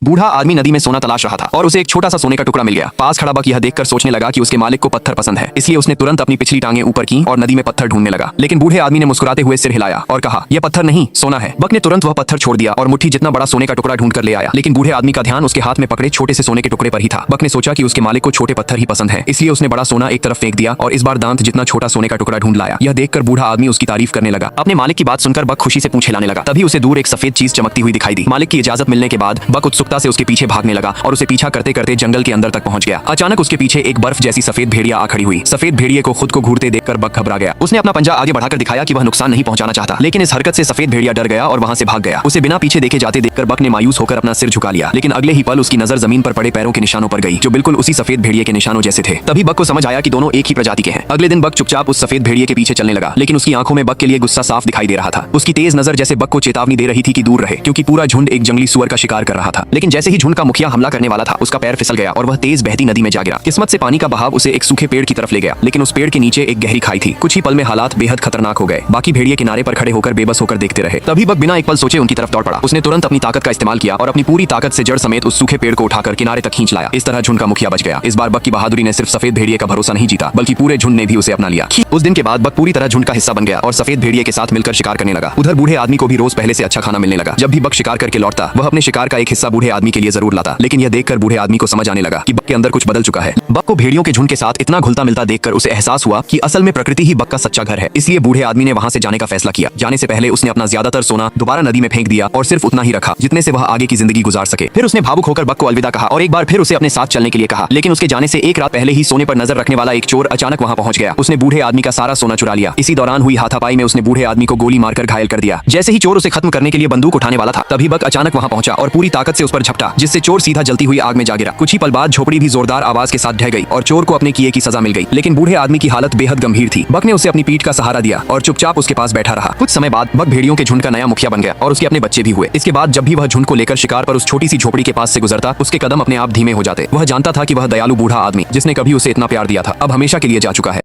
बूढ़ा आदमी नदी में सोना तलाश रहा था और उसे एक छोटा सा सोने का टुकड़ा मिल गया। पास खड़ा बक यह देखकर सोचने लगा कि उसके मालिक को पत्थर पसंद है, इसलिए उसने तुरंत अपनी पिछली टांगें ऊपर की और नदी में पत्थर ढूंढने लगा। लेकिन बूढ़े आदमी ने मुस्कुराते हुए सिर हिलाया और कहा, यह पत्थर नहीं, सोना है। बक ने तुरंत वह पत्थर छोड़ दिया और मुट्ठी जितना बड़ा सोने का टुकड़ा ढूंढ कर ले आया। लेकिन बूढ़े आदमी का ध्यान उसके हाथ में पकड़े छोटे से सोने के टुकड़े पर ही था। बक ने सोचा कि उसके मालिक को छोटे पत्थर ही पसंद है, इसलिए उसने बड़ा सोना एक तरफ फेंक दिया और इस बार दांत जितना छोटा सोने का टुकड़ा ढूंढ लाया। यह देखकर बूढ़ा आदमी उसकी तारीफ करने लगा। अपने मालिक की बात सुनकर बक खुशी से पूंछ हिलाने लगा। तभी उसे दूर एक सफेद चीज चमकती हुई दिखाई दी। मालिक की इजाजत मिलने के बाद बक उत्सुकता से उसके पीछे भागने लगा और उसे पीछा करते करते जंगल के अंदर तक पहुंच गया। अचानक उसके पीछे एक बर्फ जैसी सफेद भेड़िया आ खड़ी हुई। सफेद भेड़िए को खुद को घूरते देखकर बक घबरा गया। उसने अपना पंजा आगे बढ़ाकर दिखाया कि वह नुकसान नहीं पहुंचाना चाहता, लेकिन इस हरकत से सफेद भेड़िया डर गया और वहां से भाग गया। उसे बिना पीछे देखे जाते देखकर बक ने मायूस होकर अपना सिर झुका लिया। लेकिन अगले ही पल उसकी नजर जमीन पर पड़े पैरों के निशानों पर गई, जो बिल्कुल उसी सफेद भेड़िए के निशानों जैसे थे। तभी बक को समझ आया कि दोनों एक ही प्रजाति के हैं। अगले दिन बक चुपचाप उस सफेद भेड़िए के पीछे चलने लगा, लेकिन उसकी आंखों में बक के लिए गुस्सा साफ दिखाई दे रहा था। उसकी तेज नजर जैसे बक को चेतावनी दे रही थी कि दूर रहे, क्योंकि पूरा झुंड एक जंगली सुअर का शिकार कर रहा था। लेकिन जैसे ही झुंड का मुखिया हमला करने वाला था, उसका पैर फिसल गया और वह तेज बहती नदी में जा गिरा। किस्मत से पानी का बहाव उसे एक सूखे पेड़ की तरफ ले गया, लेकिन उस पेड़ के नीचे एक गहरी खाई थी। कुछ ही पल में हालात बेहद खतरनाक हो गए। बाकी भेड़िए किनारे पर खड़े होकर बेबस होकर देखते रहे। तभी बक बिना एक पल सोचे उनकी तरफ दौड़ पड़ा। उसने तुरंत अपनी ताकत का इस्तेमाल किया और अपनी पूरी ताकत से जड़ समेत उस सूखे पेड़ को उठाकर किनारे तक खींच लाया। इस तरह झुंड का मुखिया बच गया। इस बार बक की बहादुरी ने सिर्फ सफेद भेड़िए का भरोसा नहीं जीता, बल्कि पूरे झुंड ने भी उसे अपना लिया। उस दिन के बाद बक पूरी तरह झुंड का हिस्सा बन गया और सफेद भेड़िए के साथ मिलकर शिकार करने लगा। उधर बूढ़े आदमी को भी रोज पहले से अच्छा खाना मिलने लगा। जब भी बक शिकार करके लौटता, वह अपने शिकार का एक हिस्सा बूढ़े आदमी के लिए जरूर लाता। लेकिन यह देखकर बूढ़े आदमी को समझ आने लगा कि बक के अंदर कुछ बदल चुका है। बक को भेड़ियों के झुंड के साथ इतना घुलता मिलता देखकर उसे एहसास हुआ कि असल में प्रकृति ही बक का सच्चा घर है। इसलिए बूढ़े आदमी ने वहां से जाने का फैसला किया। जाने से पहले उसने अपना ज्यादातर सोना दोबारा नदी में फेंक दिया और सिर्फ उतना ही रखा जितने से वह आगे की जिंदगी गुजार सके। फिर उसने भावुक होकर बक को अलविदा कहा और एक बार फिर उसे अपने साथ चलने के लिए कहा। लेकिन उसके जाने से एक रात पहले ही सोने पर नजर रखने वाला एक चोर अचानक वहां पहुंच गया। उसने बूढ़े आदमी का सारा सोना चुरा लिया। इसी दौरान हुई हाथापाई में उसने बूढ़े आदमी को गोली मारकर घायल कर दिया। जैसे ही चोर उसे खत्म करने के लिए बंदूक उठाने वाला था, तभी बक अचानक वहां पहुंचा और पूरी ताकत से उस पर झपटा, जिससे चोर सीधा जलती हुई आग में जा गिरा। कुछ ही पल बाद झोपड़ी भी जोरदार आवाज के साथ ढह गई और चोर को अपने किए की सजा मिल गई। लेकिन बूढ़े आदमी की हालत बेहद गंभीर थी। बक ने उसे अपनी पीठ का सहारा दिया और चुपचाप उसके पास बैठा रहा। कुछ समय बाद बक भेड़ियों के झुंड का नया मुखिया बन गया और उसके अपने बच्चे भी हुए। इसके बाद जब भी वह झुंड को लेकर शिकार पर उस छोटी सी झोपड़ी के पास से गुजरता, उसके कदम अपने आप धीमे हो जाते। वह जानता था कि वह दयालु बूढ़ा आदमी जिसने कभी उसे इतना प्यार दिया था, अब हमेशा के लिए जा चुका है।